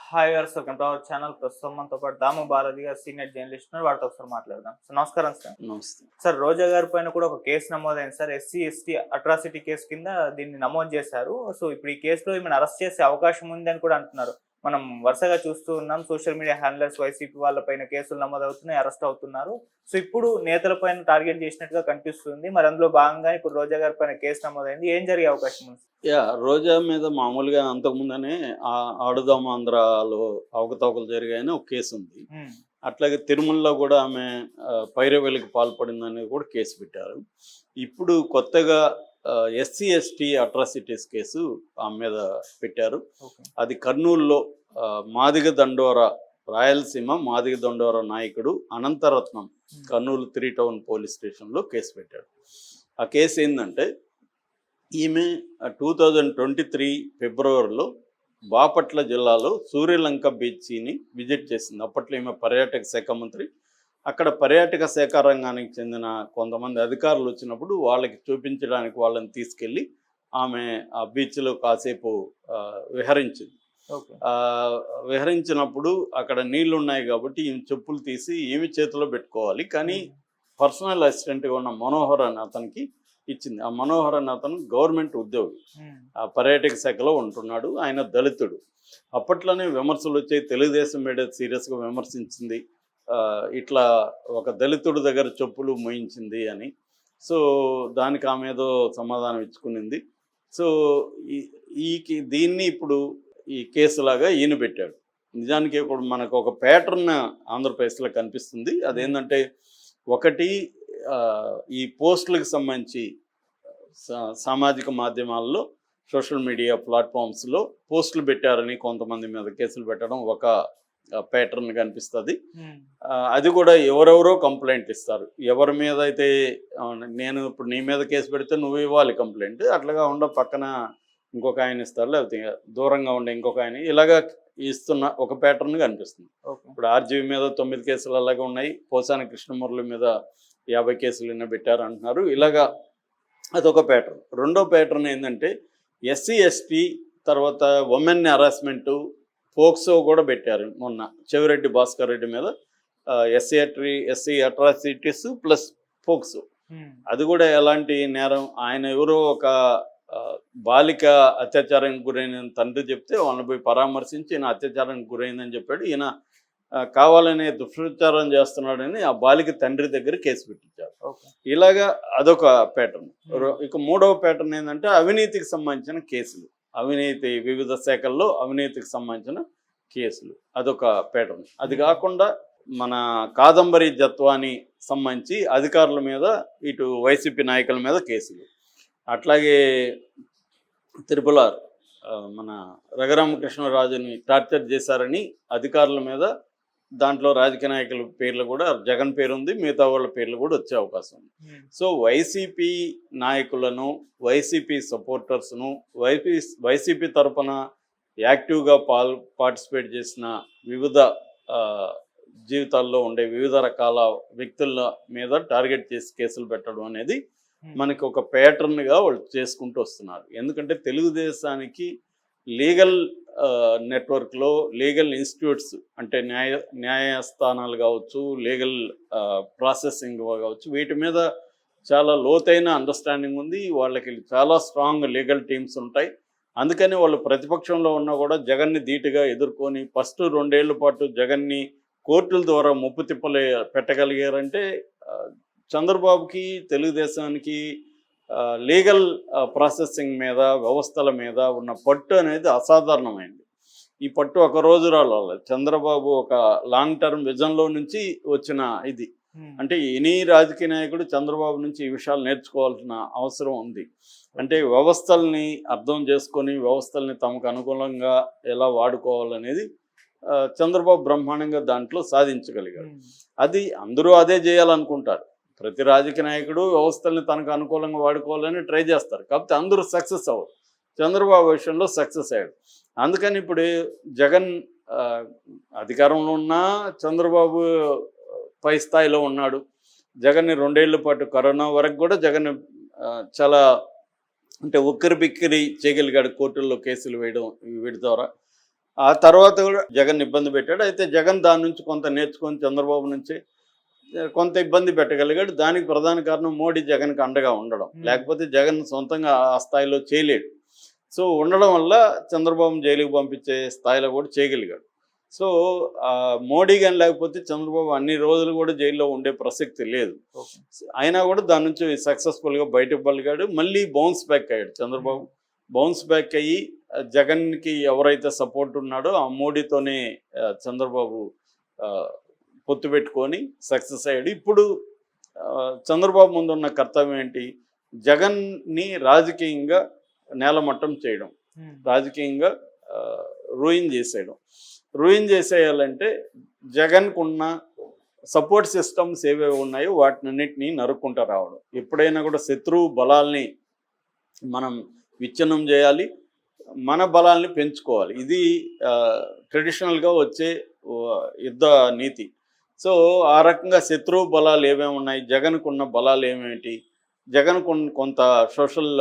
Hi viewers, welcome to our channel. ప్రస్తుతం మనతో పాటు దాము భారతి గారు సీనియర్ జర్నలిస్ట్ ఉన్నారు. వారితో ఒకసారి మాట్లాడదాం. సో నమస్కారం సార్. నమస్తే. సార్, రోజా గారి పైన కూడా ఒక కేసు నమోదైంది sir. SC ST atrocity case కింద దీన్ని నమోదు చేశారు. సో ఇప్పుడు ఈ కేసులో ఈమెను అరెస్ట్ చేసే అవకాశం ఉంది అని కూడా అంటున్నారు. మనం వరుసగా చూస్తూ ఉన్నాం, సోషల్ మీడియా హ్యాండ్లర్స్ వైసీపీ వాళ్ళపైన కేసులు నమోదవుతున్నాయి, అరెస్ట్ అవుతున్నారు. సో ఇప్పుడు నేతల పైన టార్గెట్ చేసినట్టుగా కనిపిస్తుంది. మరి అందులో భాగంగా ఇప్పుడు రోజా గారి పైన కేసు నమోదైంది. ఏం జరిగే అవకాశం ఉంది? రోజా మీద మామూలుగా అంతకుముందనే ఆడుదాం ఆంధ్రాలో అవకతవకలు జరిగాయని ఒక కేసు ఉంది. అట్లాగే తిరుమలలో కూడా ఆమె పైరవేలకు పాల్పడిందని కూడా కేసు పెట్టారు. ఇప్పుడు కొత్తగా ఎస్సీ ఎస్టీ అట్రాసిటీస్ కేసు ఆమె మీద పెట్టారు. అది కర్నూలులో మాదిగ దండోరా, రాయలసీమ మాదిగ దండోరా నాయకుడు అనంతరత్నం కర్నూలు 3 టౌన్ పోలీస్ స్టేషన్లో కేసు పెట్టాడు. ఆ కేసు ఏంటంటే, ఈమె 2023 ఫిబ్రవరిలో బాపట్ల జిల్లాలో సూర్యలంక బీచ్ని విజిట్ చేసింది. అప్పట్లో ఈమె పర్యాటక శాఖ మంత్రి. అక్కడ పర్యాటక శాఖ రంగానికి చెందిన కొంతమంది అధికారులు వచ్చినప్పుడు వాళ్ళకి చూపించడానికి వాళ్ళని తీసుకెళ్ళి ఆమె ఆ బీచ్లో కాసేపు విహరించింది. విహరించినప్పుడు అక్కడ నీళ్లు ఉన్నాయి కాబట్టి ఈమె చెప్పులు తీసి ఈమె చేతిలో పెట్టుకోవాలి, కానీ పర్సనల్ అసిస్టెంట్గా ఉన్న మనోహర్ అని అతనికి ఇచ్చింది. ఆ మనోహర్ అని అతను గవర్నమెంట్ ఉద్యోగి, ఆ పర్యాటక శాఖలో ఉంటున్నాడు. ఆయన దళితుడు. అప్పట్లోనే విమర్శలు వచ్చాయి, తెలుగుదేశం మీడియా సీరియస్గా విమర్శించింది, ఇట్లా ఒక దళితుడి దగ్గర చెప్పులు మోయించింది అని. సో దానికి ఆమె ఏదో సమాధానం ఇచ్చుకునింది. సో దీన్ని ఇప్పుడు ఈ కేసులాగా ఈయన పెట్టాడు. నిజానికి ఇప్పుడు మనకు ఒక ప్యాటర్న్ ఆంధ్రప్రదేశ్లో కనిపిస్తుంది. అదేంటంటే, ఒకటి ఈ పోస్టులకు సంబంధించి సామాజిక మాధ్యమాల్లో, సోషల్ మీడియా ప్లాట్ఫామ్స్లో పోస్టులు పెట్టారని కొంతమంది మీద కేసులు పెట్టడం ఒక ప్యాటర్న్ కనిపిస్తుంది. అది కూడా ఎవరెవరో కంప్లైంట్ ఇస్తారు. ఎవరి మీద అయితే, నేను ఇప్పుడు నీ మీద కేసు పెడితే నువ్వు ఇవ్వాలి కంప్లైంట్, అట్లాగా ఉండ పక్కన ఇంకొక ఆయన ఇస్తారు, లేకపోతే దూరంగా ఉండే ఇంకొక ఆయన, ఇలాగా ఇస్తున్న ఒక ప్యాటర్న్ కనిపిస్తుంది. ఇప్పుడు ఆర్జీవి మీద 9 కేసులు అలాగే ఉన్నాయి. పోసాని కృష్ణమురళి మీద 50 కేసులు పెట్టారు అంటున్నారు. ఇలాగా అదొక ప్యాటర్న్. రెండో ప్యాటర్న్ ఏంటంటే, ఎస్సీ ఎస్టీ తర్వాత ఉమెన్ హరాస్మెంటు, పోక్సో కూడా పెట్టారు మొన్న చెవిరెడ్డి భాస్కర్ రెడ్డి మీద. SC atrocities plus POCSO. అది కూడా ఎలాంటి నేరం, ఆయన ఎవరో ఒక బాలిక అత్యాచారానికి గురైన తండ్రి చెప్తే వాళ్ళని పోయి పరామర్శించి ఈయన అత్యాచారానికి గురైందని చెప్పాడు. ఈయన కావాలనే దుష్ప్రచారం చేస్తున్నాడని ఆ బాలిక తండ్రి దగ్గర కేసు పెట్టించారు. ఇలాగా అదొక ప్యాటర్న్. ఇక మూడవ ప్యాటర్న్ ఏంటంటే, అవినీతికి సంబంధించిన కేసులు, అవినీతి వివిధ శాఖల్లో అవినీతికి సంబంధించిన కేసులు, అదొక ప్యాటర్న్. అది కాకుండా మన కాదంబరి జత్వాని సంబంధించి అధికారుల మీద, ఇటు వైసీపీ నాయకుల మీద కేసులు. అట్లాగే తిరుపలార్ మన రఘురామకృష్ణరాజుని టార్చర్ చేశారని అధికారుల మీద, దాంట్లో రాజకీయ నాయకుల పేర్లు కూడా, జగన్ పేరు ఉంది, మిగతా వాళ్ళ పేర్లు కూడా వచ్చే అవకాశం ఉంది. సో వైసీపీ నాయకులను, వైసీపీ సపోర్టర్స్ను, వైసీపీ తరఫున యాక్టివ్గా పార్టిసిపేట్ చేసిన వివిధ జీవితాల్లో ఉండే వివిధ రకాల వ్యక్తుల మీద టార్గెట్ చేసి కేసులు పెట్టడం అనేది మనకి ఒక ప్యాటర్న్గా వాళ్ళు చేసుకుంటూ వస్తున్నారు. ఎందుకంటే తెలుగుదేశానికి లీగల్ నెట్వర్క్లో, లీగల్ ఇన్స్టిట్యూట్స్ అంటే న్యాయస్థానాలు కావచ్చు, లీగల్ ప్రాసెసింగ్ కావచ్చు, వీటి మీద చాలా లోతైన అండర్స్టాండింగ్ ఉంది. వాళ్ళకి చాలా స్ట్రాంగ్ లీగల్ టీమ్స్ ఉంటాయి. అందుకని వాళ్ళు ప్రతిపక్షంలో ఉన్నా కూడా జగన్ని ధీటుగా ఎదుర్కొని ఫస్ట్ 2 ఏళ్ల పాటు జగన్ని కోర్టుల ద్వారా ముప్పు తిప్పలే పెట్టగలిగారంటే, చంద్రబాబుకి, తెలుగుదేశానికి లీగల్ ప్రాసెసింగ్ మీద, వ్యవస్థల మీద ఉన్న పట్టు అనేది అసాధారణమైంది. ఈ పట్టు ఒక రోజు రాలేదు. చంద్రబాబు ఒక లాంగ్ టర్మ్ విజన్లో నుంచి వచ్చిన ఇది. అంటే ఎనీ రాజకీయ నాయకుడు చంద్రబాబు నుంచి ఈ విషయాలు నేర్చుకోవాల్సిన అవసరం ఉంది. అంటే వ్యవస్థల్ని అర్థం చేసుకొని, వ్యవస్థల్ని తమకు అనుకూలంగా ఎలా వాడుకోవాలనేది చంద్రబాబు బ్రహ్మాండంగా దాంట్లో సాధించగలిగాడు. అది అందరూ అదే చేయాలనుకుంటారు. ప్రతి రాజకీయ నాయకుడు వ్యవస్థల్ని తనకు అనుకూలంగా వాడుకోవాలని ట్రై చేస్తారు. కాకపోతే అందరూ సక్సెస్ అవ్వరు. చంద్రబాబు విషయంలో సక్సెస్ అయ్యాడు. అందుకని ఇప్పుడు జగన్ అధికారంలో ఉన్నా చంద్రబాబు పై స్థాయిలో ఉన్నాడు. జగన్ని 2 ఏళ్ల పాటు, కరోనా వరకు కూడా జగన్ చాలా అంటే ఉక్కిరి బిక్కిరి చేయగలిగాడు కోర్టుల్లో కేసులు వేయడం వీటి ద్వారా. ఆ తర్వాత కూడా జగన్ ఇబ్బంది పెట్టాడు. అయితే జగన్ దాని నుంచి కొంత నేర్చుకొని చంద్రబాబు నుంచి కొంత ఇబ్బంది పెట్టగలిగాడు. దానికి ప్రధాన కారణం మోడీ జగన్కి అండగా ఉండడం. లేకపోతే జగన్ సొంతంగా ఆ స్థాయిలో చేయలేడు. సో ఉండడం వల్ల చంద్రబాబును జైలుకి పంపించే స్థాయిలో కూడా చేయగలిగాడు. సో మోడీ కానీ లేకపోతే చంద్రబాబు అన్ని రోజులు కూడా జైల్లో ఉండే ప్రసక్తి లేదు. అయినా కూడా దాని నుంచి సక్సెస్ఫుల్గా బయటపడగలిగాడు. మళ్ళీ బౌన్స్ బ్యాక్ అయ్యాడు చంద్రబాబు. బౌన్స్ బ్యాక్ అయ్యి జగన్కి ఎవరైతే సపోర్ట్ ఉన్నాడో ఆ మోడీతోనే చంద్రబాబు పొత్తు పెట్టుకొని సక్సెస్ అయ్యాడు. ఇప్పుడు చంద్రబాబు ముందున్న కర్తవ్యం ఏంటి? జగన్ని రాజకీయంగా నేలమట్టం చేయడం, రాజకీయంగా రూయిన్ చేసేయడం. రూయిన్ చేసేయాలంటే జగన్కు ఉన్న సపోర్ట్ సిస్టమ్స్ ఏవేవి ఉన్నాయో వాటినన్నిటినీ నరుక్కుంటూ రావడం. ఎప్పుడైనా కూడా శత్రువు బలాల్ని మనం విచ్ఛిన్నం చేయాలి, మన బలాల్ని పెంచుకోవాలి. ఇది ట్రెడిషనల్గా వచ్చే యుద్ధ నీతి. సో ఆ రకంగా శత్రువు బలాలు ఏమేమి ఉన్నాయి, జగన్కు ఉన్న బలాలు ఏమేమిటి, జగన్కు కొంత సోషల్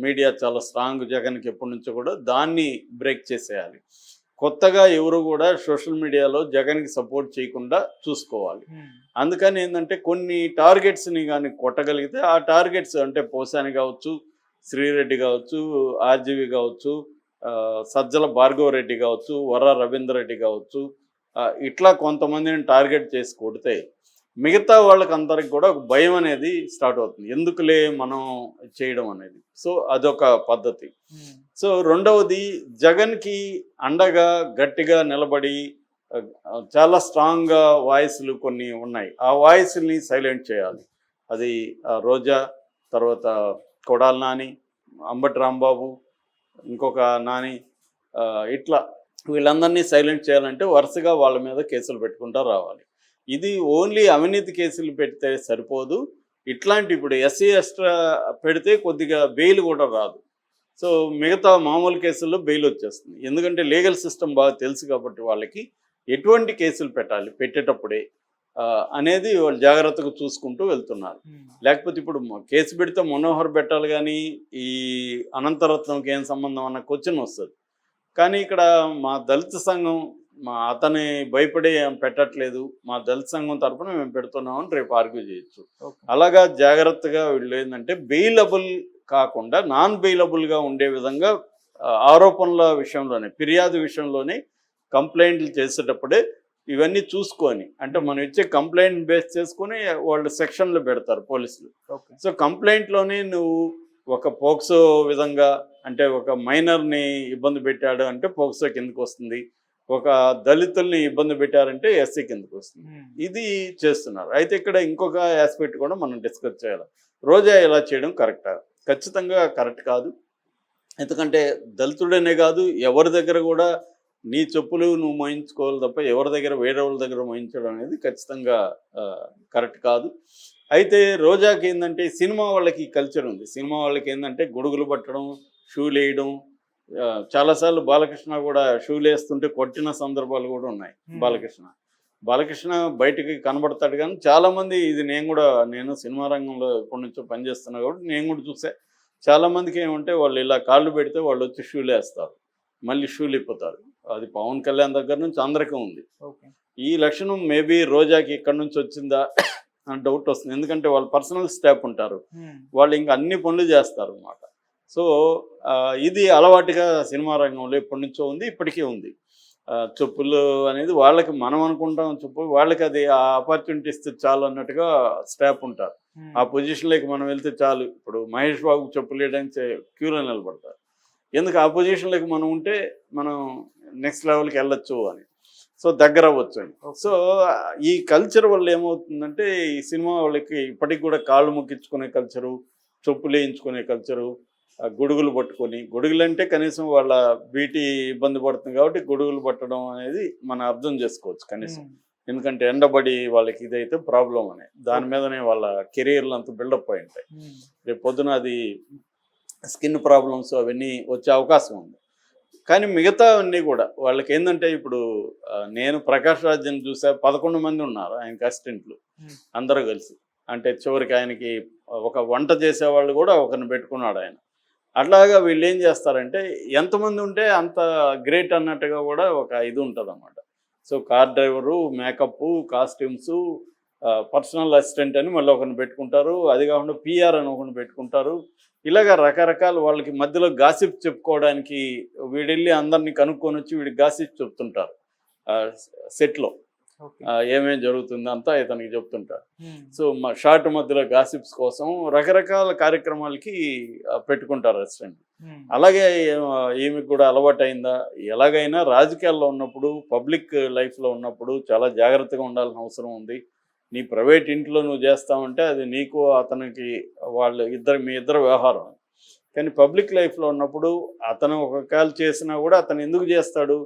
మీడియా చాలా స్ట్రాంగ్ జగన్కి ఎప్పటి నుంచో కూడా, దాన్ని బ్రేక్ చేసేయాలి. కొత్తగా ఎవరు కూడా సోషల్ మీడియాలో జగన్కి సపోర్ట్ చేయకుండా చూసుకోవాలి. అందుకని ఏంటంటే కొన్ని టార్గెట్స్ని కానీ కొట్టగలిగితే ఆ టార్గెట్స్ అంటే పోసాని కావచ్చు, శ్రీరెడ్డి కావచ్చు, ఆర్జీవి కావచ్చు, సజ్జల భార్గవ రెడ్డి కావచ్చు, వర్ర రవీందర్ రెడ్డి కావచ్చు, ఇట్లా కొంతమందిని టార్గెట్ చేసి కొడితే మిగతా వాళ్ళకందరికి కూడా ఒక భయం అనేది స్టార్ట్ అవుతుంది. ఎందుకులే మనం చేయడం అనేది. సో అదొక పద్ధతి. సో రెండవది, జగన్కి అండగా గట్టిగా నిలబడి చాలా స్ట్రాంగ్గా వాయిస్లు కొన్ని ఉన్నాయి. ఆ వాయిస్ని సైలెంట్ చేయాలి. అది రోజా, తర్వాత కొడాలి నాని, అంబటి రాంబాబు, ఇంకొక నాని, ఇట్లా వీళ్ళందరినీ సైలెంట్ చేయాలంటే వరుసగా వాళ్ళ మీద కేసులు పెట్టుకుంటూ రావాలి. ఇది ఓన్లీ అవినీతి కేసులు పెడితే సరిపోదు. ఇట్లాంటి ఇప్పుడు ఎస్సీ ఎస్టీ పెడితే కొద్దిగా బెయిల్ కూడా రాదు. సో మిగతా మామూలు కేసుల్లో బెయిల్ వచ్చేస్తుంది. ఎందుకంటే లీగల్ సిస్టమ్ బాగా తెలుసు కాబట్టి వాళ్ళకి ఎటువంటి కేసులు పెట్టాలి పెట్టేటప్పుడే అనేది వాళ్ళు జాగ్రత్తగా చూసుకుంటూ వెళ్తున్నారు. లేకపోతే ఇప్పుడు కేసు పెడితే మనోహర్ పెట్టాలి కానీ ఈ అనంతరత్నంకి ఏం సంబంధం అన్న క్వశ్చన్ వస్తుంది. కానీ ఇక్కడ మా దళిత సంఘం అతని భయపడి పెట్టట్లేదు, మా దళిత సంఘం తరఫున మేము పెడుతున్నామని రేపు ఆర్గ్యూ చేయొచ్చు. అలాగా జాగ్రత్తగా వీళ్ళు ఏంటంటే బెయిలబుల్ కాకుండా నాన్ బెయిలబుల్గా ఉండే విధంగా ఆరోపణల విషయంలోనే, ఫిర్యాదు విషయంలోనే కంప్లైంట్లు చేసేటప్పుడే ఇవన్నీ చూసుకొని, అంటే మనం ఇచ్చే కంప్లైంట్ బేస్ చేసుకొని వాళ్ళు సెక్షన్లు పెడతారు పోలీసులు. సో కంప్లైంట్లోనే నువ్వు ఒక పోక్సో విధంగా, అంటే ఒక మైనర్ని ఇబ్బంది పెట్టాడు అంటే పోక్సో కిందకు వస్తుంది, ఒక దళితుల్ని ఇబ్బంది పెట్టారంటే ఎస్సీ కిందకు వస్తుంది. ఇది చేస్తున్నారు. అయితే ఇక్కడ ఇంకొక ఆస్పెక్ట్ కూడా మనం డిస్కస్ చేయాలి. రోజా ఇలా చేయడం కరెక్టా? ఖచ్చితంగా కరెక్ట్ కాదు. ఎందుకంటే దళితుడనే కాదు, ఎవరి దగ్గర కూడా నీ చెప్పులు నువ్వు మోయించుకోవాలి తప్ప ఎవరి దగ్గర వేరే వాళ్ళ దగ్గర మోయించడం అనేది ఖచ్చితంగా కరెక్ట్ కాదు. అయితే రోజాకి ఏంటంటే సినిమా వాళ్ళకి కల్చర్ ఉంది. సినిమా వాళ్ళకి ఏంటంటే గొడుగులు పట్టడం, షూలు వేయడం. చాలాసార్లు బాలకృష్ణ కూడా షూలు వేస్తుంటే కొట్టిన సందర్భాలు కూడా ఉన్నాయి. బాలకృష్ణ బయటికి కనబడతాడు కానీ చాలామంది, ఇది నేను సినిమా రంగంలో ఎప్పటి నుంచో పనిచేస్తున్నా కాబట్టి నేను కూడా చూసా. చాలామందికి ఏమంటే వాళ్ళు ఇలా కాళ్ళు పెడితే వాళ్ళు వచ్చి షూలు వేస్తారు, మళ్ళీ షూలు ఇప్పుతారు. అది పవన్ కళ్యాణ్ దగ్గర నుంచి అందరికీ ఉంది. ఈ లక్షణం మేబీ రోజాకి ఎక్కడి నుంచి వచ్చిందా అని డౌట్ వస్తుంది. ఎందుకంటే వాళ్ళు పర్సనల్ స్టాఫ్ ఉంటారు, వాళ్ళు ఇంకా అన్ని పనులు చేస్తారు అన్నమాట. సో ఇది అలవాటుగా సినిమా రంగంలో ఎప్పటి నుంచో ఉంది, ఇప్పటికీ ఉంది. చెప్పులు అనేది వాళ్ళకి, మనం అనుకుంటాం చెప్పులు వాళ్ళకి, అది ఆ ఆపర్చునిటీ ఇస్తే చాలు అన్నట్టుగా స్టాఫ్ ఉంటారు. ఆ పొజిషన్లోకి మనం వెళ్తే చాలు. ఇప్పుడు మహేష్ బాబుకి చెప్పులు వేయడానికి క్యూలో నిలబడతారు. ఎందుకు ఆ పొజిషన్లోకి మనం ఉంటే మనం నెక్స్ట్ లెవెల్కి వెళ్ళొచ్చు అని, సో దగ్గర అవ్వచ్చు అని. సో ఈ కల్చర్ వల్ల ఏమవుతుందంటే ఈ సినిమా వాళ్ళకి ఇప్పటికి కూడా కాళ్ళు మొక్కించుకునే కల్చరు, చెప్పులు వేయించుకునే కల్చరు, గొడుగులు పట్టుకొని, గొడుగులు అంటే కనీసం వాళ్ళ బీటీ ఇబ్బంది పడుతుంది కాబట్టి గొడుగులు పట్టడం అనేది మనం అర్థం చేసుకోవచ్చు కనీసం. ఎందుకంటే ఎండబడి వాళ్ళకి ఇదైతే ప్రాబ్లం అనే దాని మీదనే వాళ్ళ కెరీర్లు అంతా బిల్డప్ అయి ఉంటాయి. రేపు పొద్దున అది స్కిన్ ప్రాబ్లమ్స్ అవన్నీ వచ్చే అవకాశం ఉంది. కానీ మిగతా అన్నీ కూడా వాళ్ళకి ఏంటంటే, ఇప్పుడు నేను ప్రకాష్ రాజ్ని చూసా, 11 మంది ఉన్నారు ఆయనకి అసిస్టెంట్లు అందరూ కలిసి. అంటే చివరికి ఆయనకి ఒక వంట చేసేవాళ్ళు కూడా ఒకరిని పెట్టుకున్నాడు ఆయన. అట్లాగా వీళ్ళు ఏం చేస్తారంటే ఎంతమంది ఉంటే అంత గ్రేట్ అన్నట్టుగా కూడా ఒక ఇది ఉంటుంది అన్నమాట. So car driver, makeup, costumes, personal assistant అని మళ్ళీ ఒకరిని పెట్టుకుంటారు. అది కాకుండా పిఆర్ అని ఒకరిని పెట్టుకుంటారు. ఇలాగ రకరకాల వాళ్ళకి మధ్యలో గాసిప్ చెప్పుకోవడానికి వీడెళ్ళి అందరినీ కనుక్కొని వచ్చి వీడికి గాసిప్ చెప్తుంటారు సెట్లో. ఓకే. ఏమేం జరుగుతుంది అంతా ఇతనికి చెప్తుంటారు. సో మా షార్ట్ మధ్యలో గాసిప్స్ కోసం రకరకాల కార్యక్రమాలకి పెట్టుకుంటారు అసిస్టెంట్. అలాగే ఈమెకు కూడా అలవాటైందా? ఎలాగైనా రాజకీయాల్లో ఉన్నప్పుడు, పబ్లిక్ లైఫ్లో ఉన్నప్పుడు చాలా జాగ్రత్తగా ఉండాల్సిన అవసరం ఉంది. నీ ప్రైవేట్ ఇంట్లో నువ్వు చేస్తావంటే అది నీకు అతనికి మీ ఇద్దరు వ్యవహారం. కానీ పబ్లిక్ లైఫ్లో ఉన్నప్పుడు అతను ఒక కాల్ చేసినా కూడా అతను ఎందుకు చేస్తాడు?